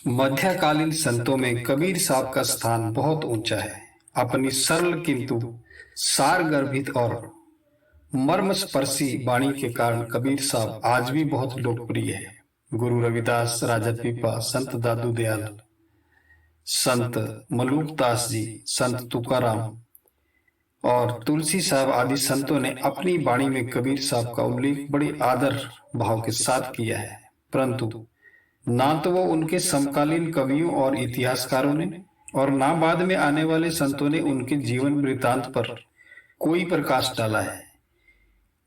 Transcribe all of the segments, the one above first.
मध्यकालीन संतों में कबीर साहब का स्थान बहुत ऊंचा है। अपनी सरल किंतु सारगर्भित और मर्मस्पर्शी वाणी के कारण कबीर साहब आज भी बहुत लोकप्रिय है। गुरु रविदास, राजा पीपा, संत दादू दयाल, संत मलूकदास जी, संत तुकाराम और तुलसी साहब आदि संतों ने अपनी वाणी में कबीर साहब का उल्लेख बड़े आदर भाव के साथ किया है, परंतु ना तो वो उनके समकालीन कवियों और इतिहासकारों ने और ना बाद में आने वाले संतों ने उनके जीवन वृत्तांत पर कोई प्रकाश डाला है।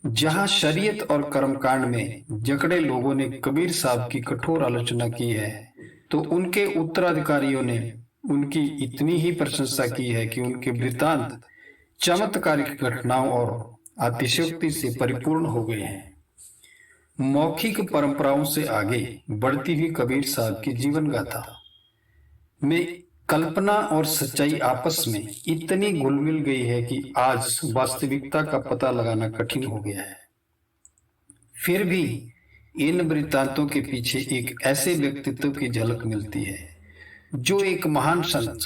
जहां शरीयत और कर्मकांड में जकड़े लोगों ने कबीर साहब की कठोर आलोचना की है, तो उनके उत्तराधिकारियों ने उनकी इतनी ही प्रशंसा की है कि उनके वृत्तांत चमत्कारिक घटनाओं और अतिशयोक्ति से परिपूर्ण हो गए हैं। मौखिक परंपराओं से आगे बढ़ती हुई कबीर साहब की जीवन गाथा में कल्पना और सच्चाई आपस में इतनी घुल मिल गई है कि आज वास्तविकता का पता लगाना कठिन हो गया है। फिर भी इन वृत्तांतों के पीछे एक ऐसे व्यक्तित्व की झलक मिलती है जो एक महान संत,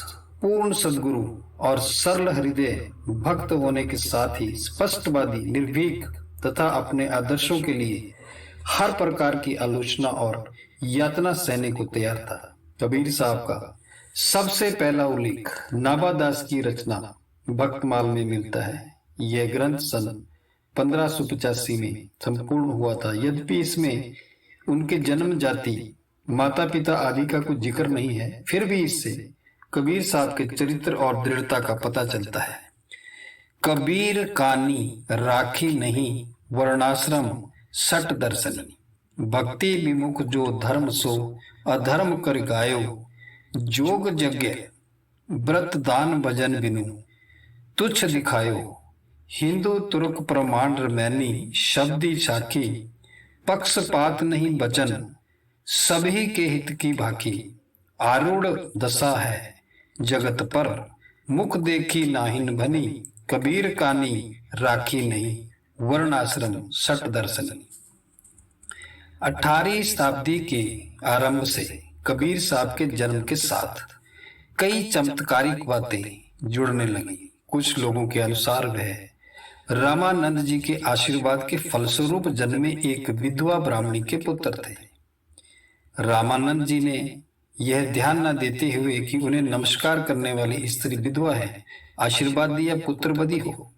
पूर्ण सद्गुरु और सरल हृदय भक्त होने के साथ ही स्पष्टवादी, निर्भीक तथा अपने आदर्शों के लिए हर प्रकार की आलोचना और यातना सहने को तैयार था। कबीर साहब का सबसे पहला उल्लेख नाभादास की रचना भक्तमाल में मिलता है। यह ग्रंथ सन 1585 में संपूर्ण हुआ था। यद्यपि इसमें उनके जन्म, जाति, माता पिता आदि का कुछ जिक्र नहीं है, फिर भी इससे कबीर साहब के चरित्र और दृढ़ता का पता चलता है। कबीर कानी राखी नहीं वर्णाश्रम सट दर्शनी, भक्ति विमुख जो धर्म सो अधर्म कर गायो, जोग यज्ञ व्रत दान भजन बिनु तुच्छ दिखायो, हिंदू तुर्क प्रमाण रमैनी शब्दी साखी, पक्षपात नहीं बचन सभी के हित की भाखी, आरूढ़ दशा है जगत पर मुख देखी नाहिन भनी, कबीर कानी राखी नहीं वर्णाश्रम सट दर्शनी। 18वीं शताब्दी के आरंभ से कबीर साहब के जन्म के साथ कई चमत्कारिक बातें जुड़ने लगी। कुछ लोगों के अनुसार वह रामानंद जी के आशीर्वाद के फलस्वरूप जन्मे एक विधवा ब्राह्मणी के पुत्र थे। रामानंद जी ने यह ध्यान न देते हुए कि उन्हें नमस्कार करने वाली स्त्री विधवा है, आशीर्वाद दिया पुत्रवधी हो।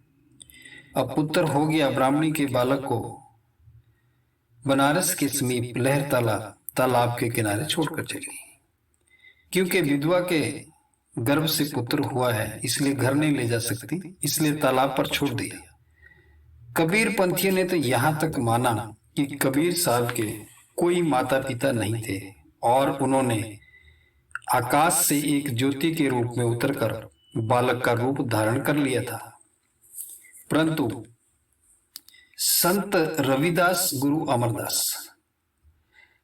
अब पुत्र हो गया, ब्राह्मणी के बालक को बनारस के समीप लहरताला तालाब के किनारे छोड़कर चली। क्योंकि विधवा के गर्भ से पुत्र हुआ है, इसलिए घर नहीं ले जा सकती, इसलिए तालाब पर छोड़ दिया। कबीर पंथियों ने तो यहां तक माना कि कबीर साहब के कोई माता पिता नहीं थे और उन्होंने आकाश से एक ज्योति के रूप में उतरकर बालक का रूप धारण कर लिया था। परंतु संत रविदास, गुरु अमरदास,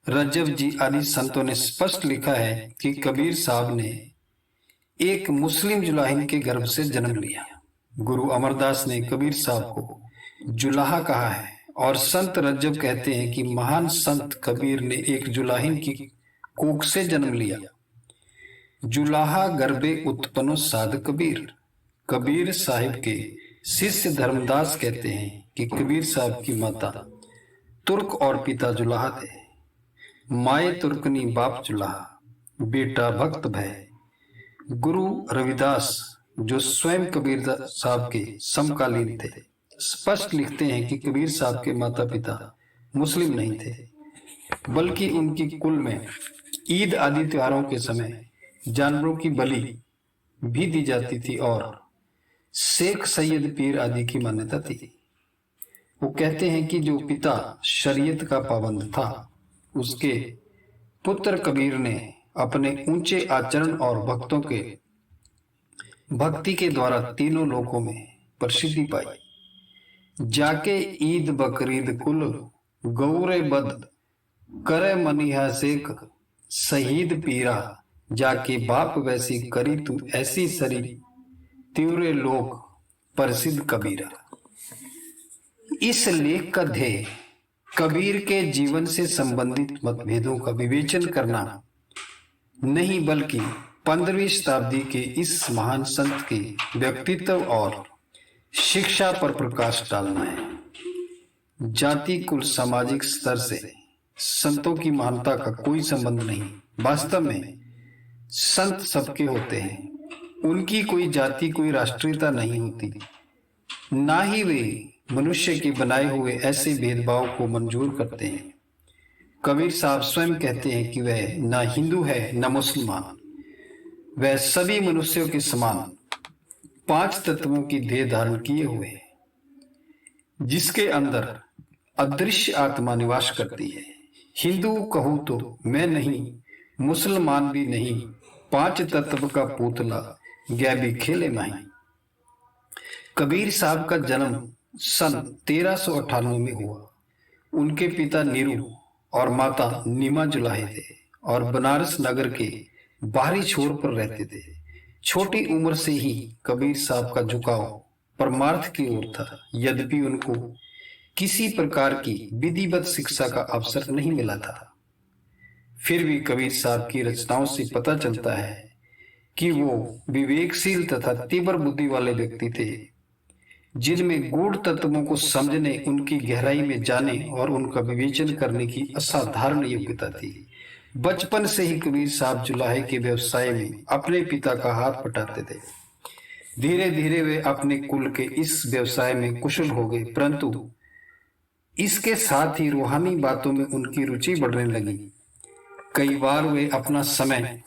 रजब जी आदि संतों ने स्पष्ट लिखा है कि कबीर साहब ने एक मुस्लिम जुलाहिन के गर्भ से जन्म लिया। गुरु अमरदास ने कबीर साहब को जुलाहा कहा है और संत रजब कहते हैं कि महान संत कबीर ने एक जुलाहिन की कोख से जन्म लिया। जुलाहा गर्भे उत्पन्नो साध कबीर। कबीर साहिब के शिष्य धर्मदास कहते हैं कि कबीर साहब की माता तुर्क और पिता जुलाहा थे। माए तुर्कनी बाप जुलाहा, बेटा भक्त भय। गुरु रविदास, जो स्वयं कबीर साहब के समकालीन थे, स्पष्ट लिखते हैं कि कबीर साहब के माता पिता मुस्लिम नहीं थे, बल्कि उनकी कुल में ईद आदि त्योहारों के समय जानवरों की बलि भी दी जाती थी और शेख सैयद पीर आदि की मान्यता थी। वो कहते हैं कि जो पिता शरीयत का पाबंद था, उसके पुत्र कबीर ने अपने ऊंचे आचरण और भक्तों के भक्ति के द्वारा तीनों लोकों में प्रसिद्धि पाई। जाके ईद बकरीद कुल गौरे बद करे मनिहा शेख शहीद पीरा, जाके बाप वैसी करी तू ऐसी सरी, त्योरे लोक प्रसिद्ध कबीरा। इस लेख का ध्येय कबीर के जीवन से संबंधित मतभेदों का विवेचन करना नहीं बल्कि 15वीं शताब्दी के इस महान संत के व्यक्तित्व और शिक्षा पर प्रकाश डालना है। जाति, कुल, सामाजिक स्तर से संतों की महानता का कोई संबंध नहीं। वास्तव में संत सबके होते हैं। उनकी कोई जाति, कोई राष्ट्रीयता नहीं होती। ना ही वे मनुष्य के बनाए हुए ऐसे भेदभाव को मंजूर करते हैं। कबीर साहब स्वयं कहते हैं कि वह ना हिंदू है न मुसलमान, वह सभी मनुष्यों के समान 5 तत्वों की देह धारण किए हुए है, जिसके अंदर अदृश्य आत्मा निवास करती है। हिंदू कहूं तो मैं नहीं, मुसलमान भी नहीं, 5 तत्व का पुतला गया भी खेले माही। कबीर साहब का जन्म सन 1398 में हुआ। उनके पिता नीरू और माता नीमा जुलाहे थे और बनारस नगर के बाहरी छोर पर रहते थे। छोटी उम्र से ही कबीर साहब का झुकाव परमार्थ की ओर था। यद्यपि उनको किसी प्रकार की विधिवत शिक्षा का अवसर नहीं मिला था, फिर भी कबीर साहब की रचनाओं से पता चलता है कि वो विवेकशील तथा तीव्र बुद्धि वाले व्यक्ति थे, जिनमें गूढ़ तत्वों को समझने, उनकी गहराई में जाने और उनका विवेचन करने की असाधारण योग्यता थी। बचपन से ही कबीर साहब जुलाहे के व्यवसाय में अपने पिता का हाथ बटाते थे। धीरे धीरे वे अपने कुल के इस व्यवसाय में कुशल हो गए, परंतु इसके साथ ही रूहानी बातों में उनकी रुचि बढ़ने लगी। कई बार वे अपना समय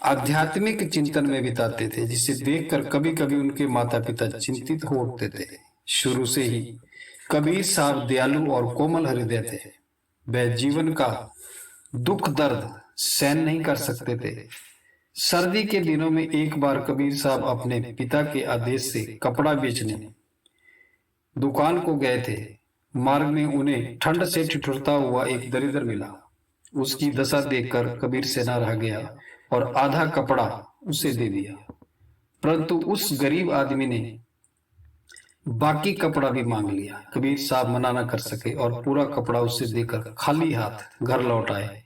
आध्यात्मिक चिंतन में बिताते थे, जिसे देखकर कभी कभी उनके माता पिता चिंतित हो उठते थे। शुरू से ही कबीर साहब दयालु और कोमल हृदय थे। वह जीवन का दुख दर्द सहन नहीं कर सकते थे। सर्दी के दिनों में एक बार कबीर साहब अपने पिता के आदेश से कपड़ा बेचने दुकान को गए थे। मार्ग में उन्हें ठंड से ठिठुरता हुआ एक दरिद्र मिला। उसकी दशा देखकर कबीर से न रह गया और आधा कपड़ा उसे दे दिया, परंतु उस गरीब आदमी ने बाकी कपड़ा भी मांग लिया। कबीर साहब मना न कर सके और पूरा कपड़ा उसे देकर खाली हाथ घर लौट आए।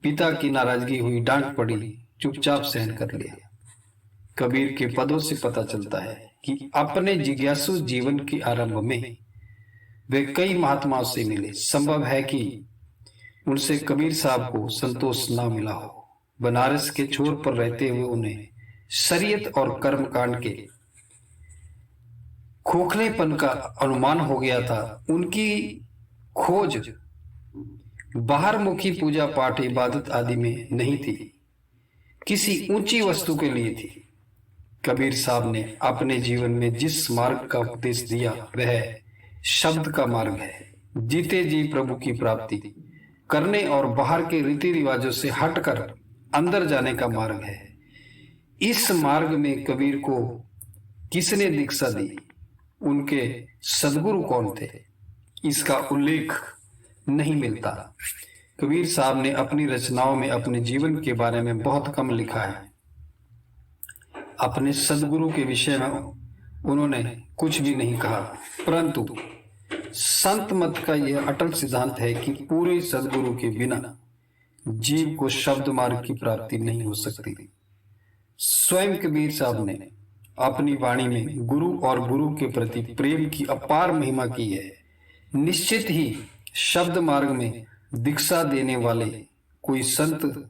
पिता की नाराजगी हुई, डांट पड़ी, चुपचाप सहन कर लिया। कबीर के पदों से पता चलता है कि अपने जिज्ञासु जीवन के आरंभ में वे कई महात्माओं से मिले। संभव है कि उनसे कबीर साहब को संतोष न मिला हो। बनारस के छोर पर रहते हुए उन्हें शरीयत और कर्मकांड के खोखलेपन का अनुमान हो गया था। उनकी खोज बाहरमुखी पूजा पाठ, इबादत आदि में नहीं थी, किसी ऊंची वस्तु के लिए थी। कबीर साहब ने अपने जीवन में जिस मार्ग का उपदेश दिया वह शब्द का मार्ग है। जीते जी प्रभु की प्राप्ति करने और बाहर के रीति रिवाजों से हटकर अंदर जाने का मार्ग है। इस मार्ग में कबीर को किसने दीक्षा दी, उनके सदगुरु कौन थे, इसका उल्लेख नहीं मिलता। कबीर साहब ने अपनी रचनाओं में अपने जीवन के बारे में बहुत कम लिखा है। अपने सदगुरु के विषय में उन्होंने कुछ भी नहीं कहा, परंतु संत मत का यह अटल सिद्धांत है कि पूरे सदगुरु के बिना जीव को शब्द मार्ग की प्राप्ति नहीं हो सकती। स्वयं कबीर साहब ने अपनी वाणी में गुरु और गुरु के प्रति प्रेम की अपार महिमा की है। निश्चित ही शब्द मार्ग में दीक्षा देने वाले कोई संत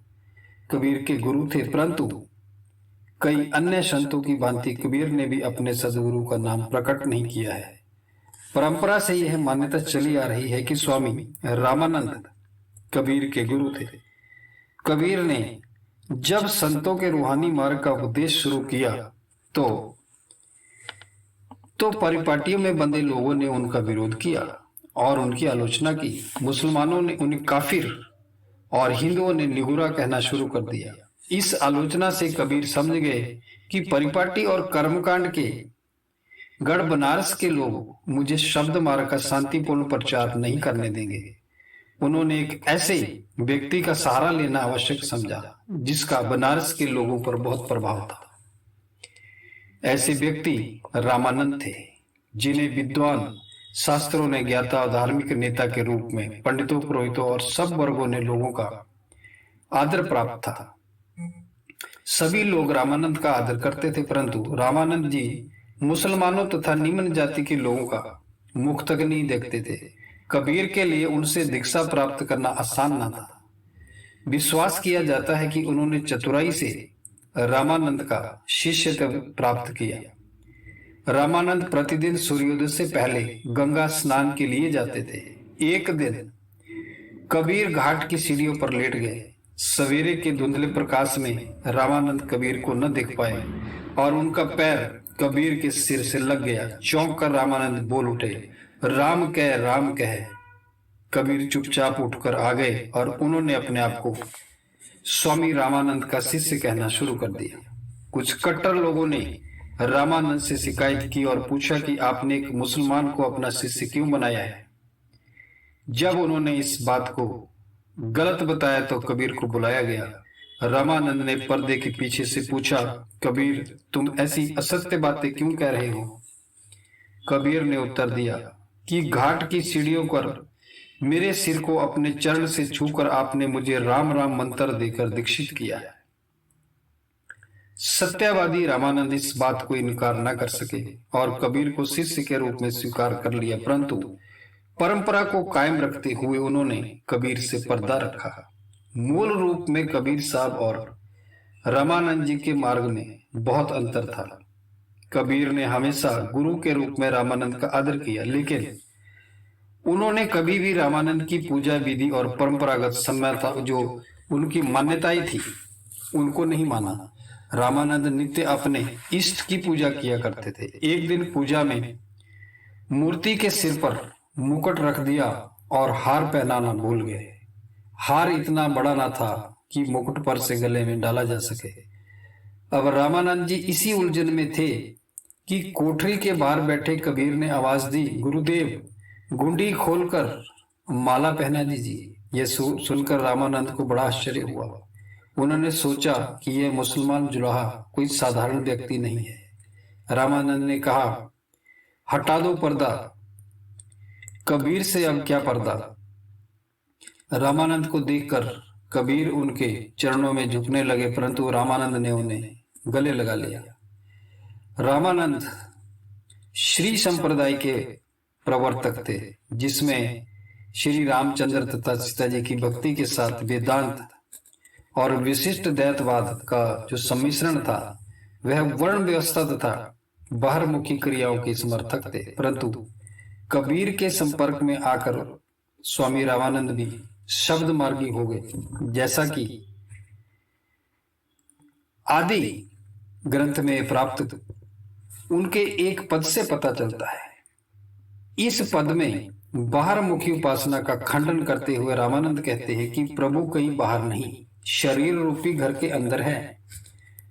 कबीर के गुरु थे, परंतु कई अन्य संतों की भांति कबीर ने भी अपने सदगुरु का नाम प्रकट नहीं किया है। परंपरा से यह मान्यता चली आ रही है कि स्वामी रामानंद कबीर के गुरु थे। कबीर ने जब संतों के रूहानी मार्ग का उपदेश शुरू किया तो परिपाटियों में बंधे लोगों ने उनका विरोध किया और उनकी आलोचना की। मुसलमानों ने उन्हें काफिर और हिंदुओं ने निगुरा कहना शुरू कर दिया। इस आलोचना से कबीर समझ गए कि परिपाटी और कर्मकांड के गढ़ बनारस के लोग मुझे शब्द मार्ग का शांतिपूर्ण प्रचार नहीं करने देंगे। उन्होंने एक ऐसे व्यक्ति का सहारा लेना आवश्यक समझा जिसका बनारस के लोगों पर बहुत प्रभाव था। ऐसे व्यक्ति रामानंद थे, जिन्हें विद्वान शास्त्रों ने ज्ञाता और धार्मिक नेता के रूप में पंडितों, पुरोहितों और सब वर्गों ने लोगों का आदर प्राप्त था। सभी लोग रामानंद का आदर करते थे, परंतु रामानंद जी मुसलमानों तथा निम्न जाति के लोगों का मुख तक नहीं देखते थे। कबीर के लिए उनसे दीक्षा प्राप्त करना आसान न था। विश्वास किया जाता है कि उन्होंने चतुराई से रामानंद का शिष्यत्व प्राप्त किया। रामानंद प्रतिदिन सूर्योदय से पहले गंगा स्नान के लिए जाते थे। एक दिन कबीर घाट की सीढ़ियों पर लेट गए। सवेरे के धुंधले प्रकाश में रामानंद कबीर को न देख पाए और उनका पैर कबीर के सिर से लग गया। चौंक कर रामानंद बोल उठे, राम कह, राम कह। कबीर चुपचाप उठकर आ गए और उन्होंने अपने आप को स्वामी रामानंद का शिष्य कहना शुरू कर दिया। कुछ कट्टर लोगों ने रामानंद से शिकायत की और पूछा कि आपने एक मुसलमान को अपना शिष्य क्यों बनाया है। जब उन्होंने इस बात को गलत बताया तो कबीर को बुलाया गया। रामानंद ने पर्दे के पीछे से पूछा, कबीर तुम ऐसी असत्य बातें क्यों कह रहे हो। कबीर ने उत्तर दिया कि घाट की सीढ़ियों पर मेरे सिर को अपने चरण से छूकर आपने मुझे राम राम मंत्र देकर दीक्षित किया है। सत्यवादी रामानंद इस बात को इनकार न कर सके और कबीर को शिष्य के रूप में स्वीकार कर लिया, परंतु परंपरा को कायम रखते हुए उन्होंने कबीर से पर्दा रखा। मूल रूप में कबीर साहब और रामानंद जी के मार्ग में बहुत अंतर था। कबीर ने हमेशा गुरु के रूप में रामानंद का आदर किया, लेकिन उन्होंने कभी भी रामानंद की पूजा विधि और परंपरागत सम्यता जो उनकी मान्यताएं थी उनको नहीं माना। रामानंद नित्य अपने इष्ट की पूजा किया करते थे। एक दिन पूजा में मूर्ति के सिर पर मुकुट रख दिया और हार पहनाना भूल गए। हार इतना बड़ा ना था कि मुकुट पर से गले में डाला जा सके। अब रामानंद जी इसी उलझन में थे कि कोठरी के बाहर बैठे कबीर ने आवाज दी, गुरुदेव गुंडी खोलकर माला पहना दीजिए। यह सुनकर रामानंद को बड़ा आश्चर्य हुआ। उन्होंने सोचा कि यह मुसलमान जुलाहा कोई साधारण व्यक्ति नहीं है। रामानंद ने कहा, हटा दो पर्दा, कबीर से अब क्या पर्दा। रामानंद को देखकर कबीर उनके चरणों में झुकने लगे, परंतु रामानंद ने उन्हें गले लगा लिया। रामानंद श्री संप्रदाय के प्रवर्तक थे, जिसमें श्री रामचंद्र तथा सीता जी की भक्ति के साथ वेदांत और विशिष्ट दैतवाद का जो सम्मिश्रण था वह वर्ण व्यवस्था तथा बाहरमुखी क्रियाओं के समर्थक थे। परंतु कबीर के संपर्क में आकर स्वामी रामानंद भी शब्द मार्गी हो गए, जैसा कि आदि ग्रंथ में प्राप्त उनके एक पद से पता चलता है। इस पद में बाहरमुखी उपासना का खंडन करते हुए रामानंद कहते हैं कि प्रभु कहीं बाहर नहीं, शरीर रूपी घर के अंदर है।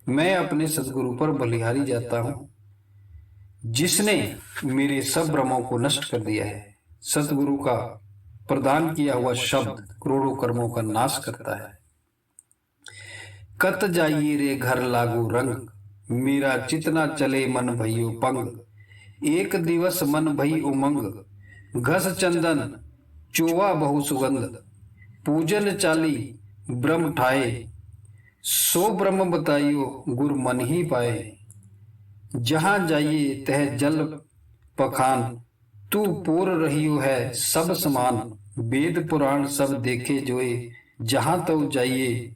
मैं अपने सदगुरु पर बलिहारी जाता हूं, जिसने मेरे सब भ्रमों को नष्ट कर दिया है। सतगुरु का प्रदान किया हुआ शब्द करोड़ों कर्मों का नाश करता है। कत जाइए रे घर लागू रंग, मेरा चितना चले मन भइयो पंग। एक दिवस मन भई उमंग, घस चंदन चोवा बहु सुगंध। पूजन चाली ब्रह्म ठाए, सो ब्रह्म बताइयो गुर मन ही पाए। जहां जाइए तह जल पखान, तू पूर रहियो है सब समान। वेद पुराण सब देखे जोए, जहां तो जाइए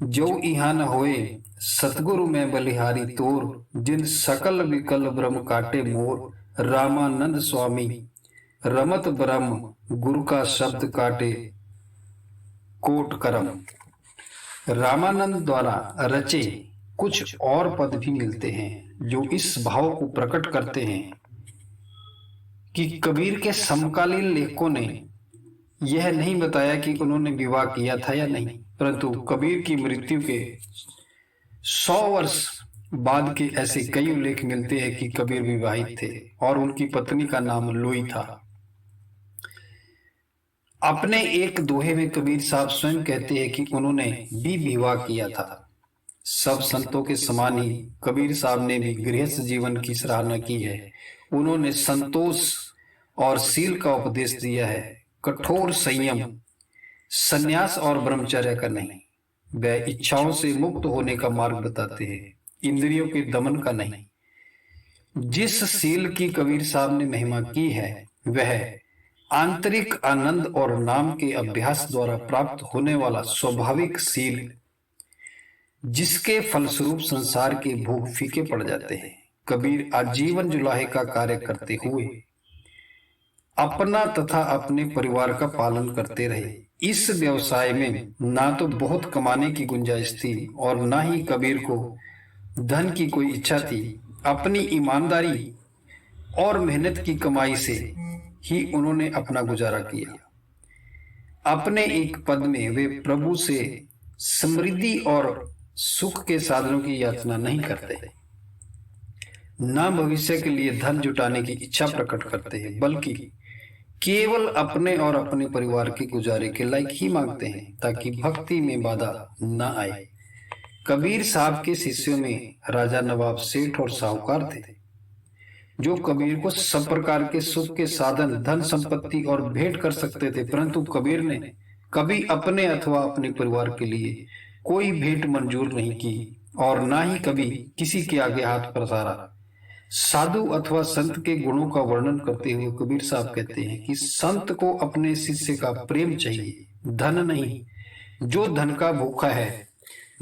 जो इहा न होए। सतगुरु में बलिहारी तोर, जिन सकल विकल ब्रह्म काटे मोर। रामानंद स्वामी रमत ब्रह्म, गुरु का शब्द काटे कोट करम। रामानंद द्वारा रचे कुछ और पद भी मिलते हैं जो इस भाव को प्रकट करते हैं कि कबीर के समकालीन लेखकों ने यह नहीं बताया कि उन्होंने विवाह किया था या नहीं, परंतु कबीर की मृत्यु के 100 वर्ष बाद के ऐसे कई उल्लेख मिलते हैं कि कबीर विवाहित थे और उनकी पत्नी का नाम लोई था। अपने एक दोहे में कबीर साहब स्वयं कहते हैं कि उन्होंने भी विवाह किया था। सब संतों के समान ही कबीर साहब ने भी गृहस्थ जीवन की सराहना की है। उन्होंने संतोष और शील का उपदेश दिया है, कठोर संयम, संन्यास और ब्रह्मचर्य का नहीं। वह इच्छाओं से मुक्त होने का मार्ग बताते हैं, इंद्रियों के दमन का नहीं। जिस सील की कबीर साहब ने महिमा की है वह आंतरिक आनंद और नाम के अभ्यास द्वारा प्राप्त होने वाला स्वाभाविक सील, जिसके फलस्वरूप संसार के भोग फीके पड़ जाते हैं। कबीर आजीवन जुलाहे का कार्य करते हुए अपना तथा अपने परिवार का पालन करते रहे। इस व्यवसाय में ना तो बहुत कमाने की गुंजाइश थी और ना ही कबीर को धन की कोई इच्छा थी। अपनी ईमानदारी और मेहनत की कमाई से ही उन्होंने अपना गुजारा किया। अपने एक पद में वे प्रभु से समृद्धि और सुख के साधनों की याचना नहीं करते, ना भविष्य के लिए धन जुटाने की इच्छा प्रकट करते हैं, बल्कि केवल अपने और अपने परिवार के गुजारे के लायक ही मांगते हैं, ताकि भक्ति में बाधा न आए। कबीर साहब के शिष्यों में राजा नवाब, सेठ और साहूकार थे, जो कबीर को सब प्रकार के सुख के साधन, धन संपत्ति और भेंट कर सकते थे, परंतु कबीर ने कभी अपने अथवा अपने परिवार के लिए कोई भेंट मंजूर नहीं की और ना ही कभी किसी के आगे हाथ पसारा। साधु अथवा संत के गुणों का वर्णन करते हुए कबीर साहब कहते हैं कि संत को अपने शिष्य का प्रेम चाहिए, धन नहीं। जो धन का भूखा है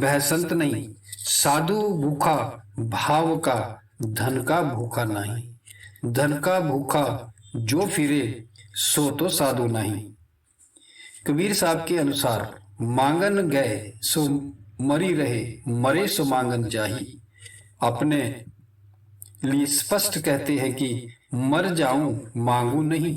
वह संत नहीं। साधु भूखा भाव का, धन का भूखा नहीं। धन का भूखा जो फिरे सो तो साधु नहीं। कबीर साहब के अनुसार मांगन गए सो मरी रहे, मरे सो मांगन जाही। अपने लिए स्पष्ट कहते हैं कि मर जाऊं मांगू नहीं।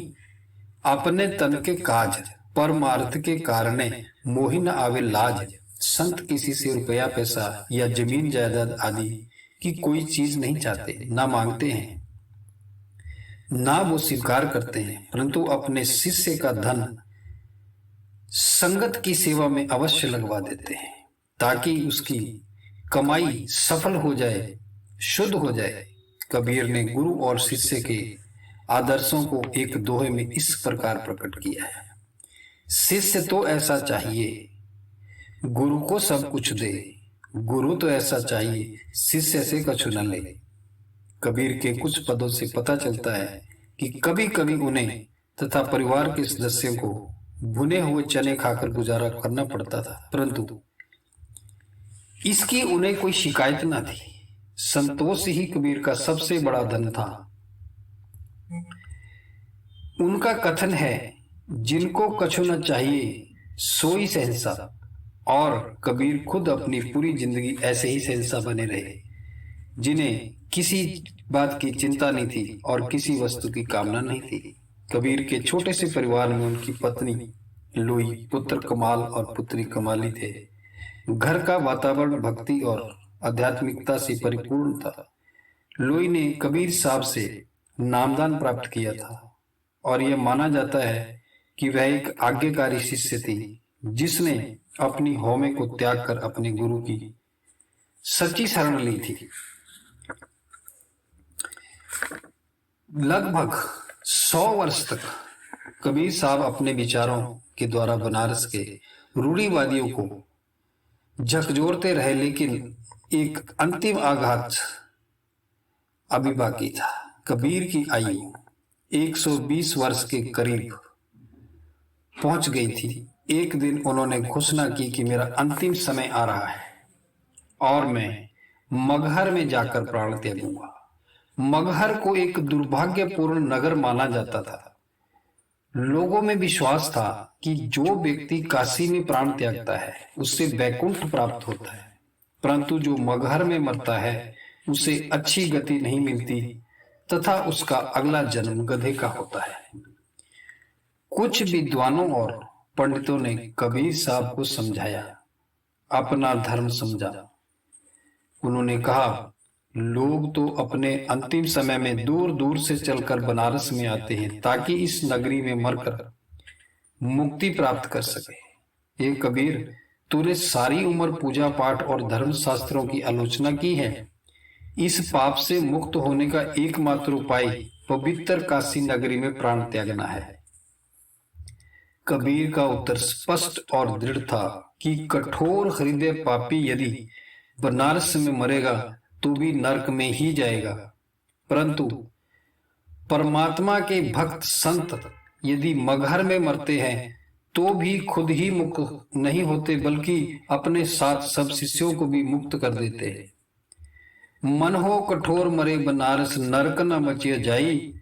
अपने तन के काज परमार्थ के कारणे मोहि न आवे लाज। संत किसी से रुपया पैसा या जमीन जायदाद आदि की कोई चीज नहीं चाहते, ना मांगते हैं, ना वो स्वीकार करते हैं, परंतु अपने शिष्य का धन संगत की सेवा में अवश्य लगवा देते हैं, ताकि उसकी कमाई सफल हो जाए, शुद्ध हो जाए। कबीर ने गुरु और शिष्य के आदर्शों को एक दोहे में इस प्रकार प्रकट किया है। शिष्य तो ऐसा चाहिए गुरु को सब कुछ दे, गुरु तो ऐसा चाहिए शिष्य से कछु न ले। कबीर के कुछ पदों से पता चलता है कि कभी कभी उन्हें तथा परिवार के सदस्यों को भुने हुए चने खाकर गुजारा करना पड़ता था, परंतु इसकी उन्हें कोई शिकायत न थी। संतोष ही कबीर का सबसे बड़ा धन था। उनका कथन है, जिनको कछु न चाहिए सोई शहंशाह, और कबीर खुद अपनी पूरी जिंदगी ऐसे ही शहंशाह बने रहे, जिन्हें किसी बात की चिंता नहीं थी और किसी वस्तु की कामना नहीं थी। कबीर के छोटे से परिवार में उनकी पत्नी लोई, पुत्र कमाल और पुत्री कमाली थे। घर का वातावरण भक्ति और आध्यात्मिकता से परिपूर्ण था। लोई ने कबीर साहब से नामदान प्राप्त किया था और यह माना जाता है कि वह एक आज्ञाकारी शिष्य थी, जिसने अपनी हौमे को त्याग कर अपने गुरु की सच्ची शरण ली थी। लगभग 100 वर्ष तक कबीर साहब अपने विचारों के द्वारा बनारस के रूढ़िवादियों को झकझोरते रहे, लेकिन एक अंतिम आघात अभी बाकी था। कबीर की आयु 120 वर्ष के करीब पहुंच गई थी। एक दिन उन्होंने घोषणा की कि मेरा अंतिम समय आ रहा है और मैं मगहर में जाकर प्राण त्यागूंगा। मगहर को एक दुर्भाग्यपूर्ण नगर माना जाता था। लोगों में विश्वास था कि जो व्यक्ति काशी में प्राण त्यागता है उससे वैकुंठ प्राप्त होता है, परंतु जो मगहर में मरता है उसे अच्छी गति नहीं मिलती तथा उसका अगला जन्म गधे का होता है। कुछ विद्वानों और पंडितों ने कबीर साहब को समझाया, अपना धर्म समझा। उन्होंने कहा, लोग तो अपने अंतिम समय में दूर दूर से चलकर बनारस में आते हैं ताकि इस नगरी में मरकर मुक्ति प्राप्त कर सके। ये कबीर, तूने सारी उम्र पूजा पाठ और धर्म शास्त्रों की आलोचना की है। इस पाप से मुक्त होने का एकमात्र उपाय पवित्र काशी नगरी में प्राण त्यागना है। कबीर का उत्तर स्पष्ट और दृढ़ था कि कठोर हृदय पापी यदि बनारस में मरेगा तो भी नरक में ही जाएगा, परंतु परमात्मा के भक्त संत यदि मगहर में मरते हैं तो भी खुद ही मुक्त नहीं होते, बल्कि अपने साथ सब शिष्यों को भी मुक्त कर देते हैं। मन हो कठोर मरे बनारस, नरक न मचिय जाई,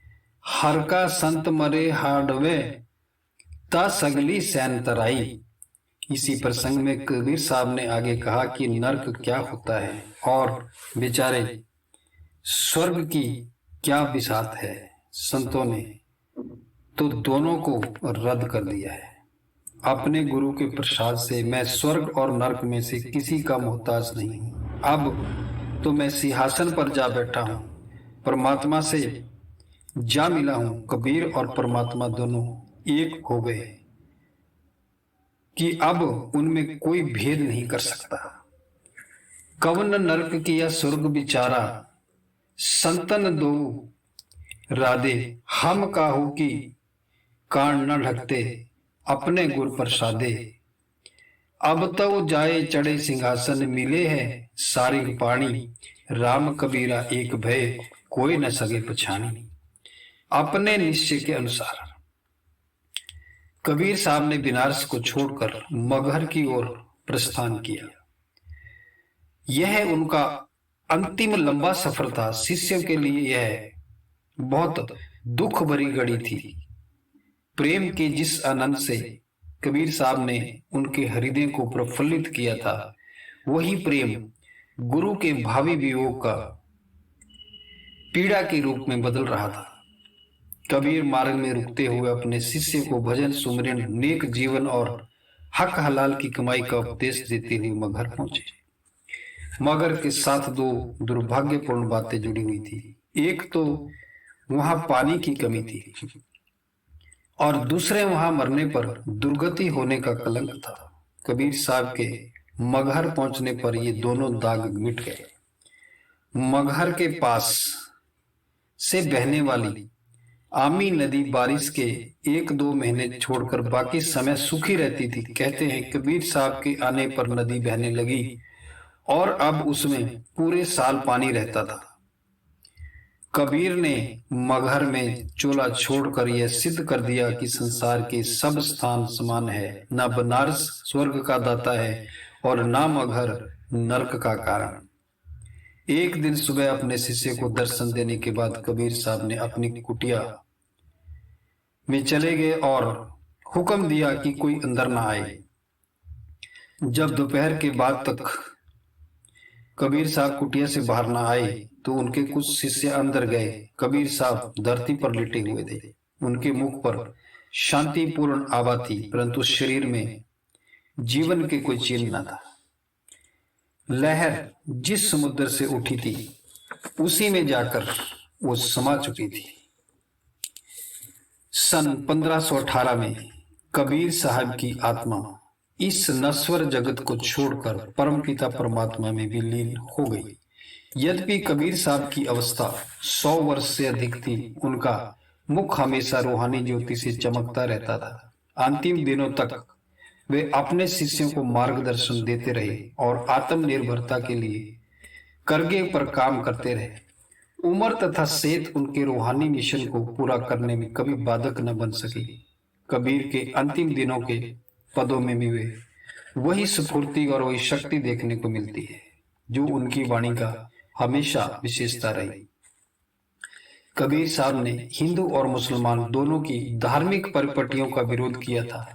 हर का संत मरे हाडवे, ता सगली सैन तराई। इसी प्रसंग में कबीर साहब ने आगे कहा कि नरक क्या होता है और बेचारे स्वर्ग की क्या बिसात है। संतों ने तो दोनों को रद्द कर दिया है। अपने गुरु के प्रसाद से मैं स्वर्ग और नरक में से किसी का मोहताज नहीं हूं। अब तो मैं सिंहासन पर जा बैठा हूं, परमात्मा से जा मिला हूं। कबीर और परमात्मा दोनों एक हो गए कि अब उनमें कोई भेद नहीं कर सकता। कवन नरक किया स्वर्ग बिचारा, संतन दो राधे, हम काहू की कान न ढकते, अपने गुर प्रसादे। अब तो जाए चढ़े सिंहासन, मिले है सारी पानी, राम कबीरा एक भय, कोई न सके पछानी। अपने निश्चय के अनुसार कबीर साहब ने बनारस को छोड़कर मगहर की ओर प्रस्थान किया। यह उनका अंतिम लंबा सफर था। शिष्यों के लिए यह बहुत दुख भरी घड़ी थी। प्रेम के जिस आनंद से कबीर साहब ने उनके हृदय को प्रफुल्लित किया था, वही प्रेम गुरु के भावी वियोग का पीड़ा के रूप में बदल रहा था। कबीर मार्ग में रुकते हुए अपने शिष्य को भजन, सुमरन, नेक जीवन और हक हलाल की कमाई का उपदेश देते हुए मगहर पहुंचे। मगर के साथ दो दुर्भाग्यपूर्ण बातें जुड़ी हुई थी। एक तो वहां पानी की कमी थी और दूसरे वहां मरने पर दुर्गति होने का कलंक था। कबीर साहब के मगहर पहुंचने पर ये दोनों दाग मिट गए। मगहर के पास से बहने वाली आमी नदी बारिश के 1-2 महीने छोड़कर बाकी समय सूखी रहती थी। कहते हैं कबीर साहब के आने पर नदी बहने लगी और अब उसमें पूरे साल पानी रहता था। कबीर ने मगहर में चोला छोड़कर यह सिद्ध कर दिया कि संसार के सब स्थान समान है। न बनारस स्वर्ग का दाता है और न मगहर नरक का कारण। एक दिन सुबह अपने शिष्य को दर्शन देने के बाद कबीर साहब ने अपनी कुटिया में चले गए और हुक्म दिया कि कोई अंदर ना आए। जब दोपहर के बाद तक कबीर साहब कुटिया से बाहर ना आए तो उनके कुछ शिष्य अंदर गए। कबीर साहब धरती पर लेटे हुए थे। उनके मुख पर शांतिपूर्ण आभा थी, परंतु शरीर में जीवन के कोई चिन्ह न था। लहर जिस समुद्र से उठी थी उसी में जाकर वो समा चुकी थी। सन 1518 में कबीर साहब की आत्मा इस नश्वर जगत को छोड़कर परमपिता परमात्मा में विलीन हो गई। यद्यपि कबीर साहब की अवस्था 100 वर्ष से अधिक थी, उनका मुख हमेशा रूहानी ज्योति से चमकता रहता था। अंतिम दिनों तक वे अपने शिष्यों को मार्गदर्शन देते रहे और आत्मनिर्भरता के लिए करगे पर काम करते रहे। उम्र तथा सेहत उनके रूहानी मिशन को पूरा करने में कभी बाधक न बन सकी। कबीर के अंतिम दिनों के पदों में भी वे वही स्फूर्ति और वही शक्ति देखने को मिलती है जो उनकी वाणी का हमेशा विशेषता रही। कबीर साहब ने हिंदू और मुसलमान दोनों की धार्मिक परिपटियों का विरोध किया था।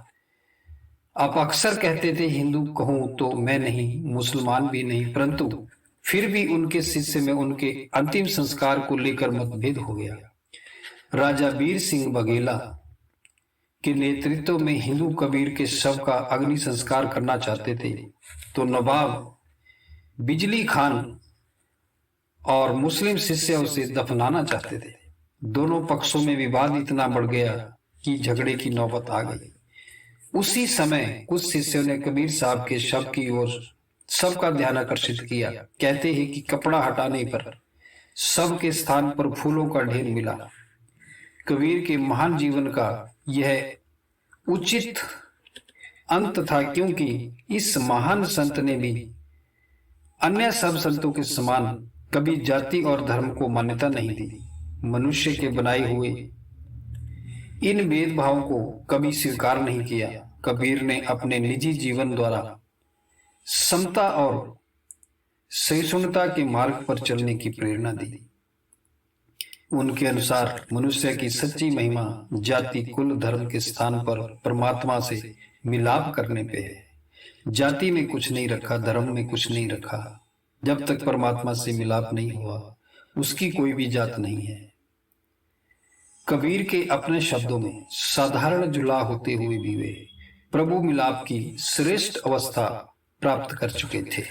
आप अक्सर कहते थे हिंदू कहूं तो मैं नहीं, मुसलमान भी नहीं, परंतु फिर भी उनके शिष्य में उनके अंतिम संस्कार को लेकर मतभेद हो गया। राजा वीर सिंह बघेला के नेतृत्व में हिंदू कबीर के शव का अग्नि संस्कार करना चाहते थे, तो नवाब बिजली खान और मुस्लिम शिष्य उसे दफनाना चाहते थे। दोनों पक्षों में विवाद इतना बढ़ गया कि झगड़े की नौबत आ गई। उसी समय कुछ शिष्यों ने कबीर साहब के शव की ओर सबका ध्यान आकर्षित किया। कहते हैं कि कपड़ा हटाने पर शव के स्थान पर फूलों का ढेर मिला। कबीर के महान जीवन का यह उचित अंत था, क्योंकि इस महान संत ने भी अन्य सब संतों के समान कभी जाति और धर्म को मान्यता नहीं दी। मनुष्य के बनाए हुए इन भेदभावों को कभी स्वीकार नहीं किया। कबीर ने अपने निजी जीवन द्वारा समता और सहिष्णुता के मार्ग पर चलने की प्रेरणा दी। उनके अनुसार मनुष्य की सच्ची महिमा जाति, कुल, धर्म के स्थान पर परमात्मा से मिलाप करने पे है। जाति में कुछ नहीं रखा, धर्म में कुछ नहीं रखा। जब तक परमात्मा से मिलाप नहीं हुआ, उसकी कोई भी जात नहीं है। कबीर के अपने शब्दों में, साधारण जुला होते हुए भी वे प्रभु मिलाप की श्रेष्ठ अवस्था प्राप्त कर चुके थे।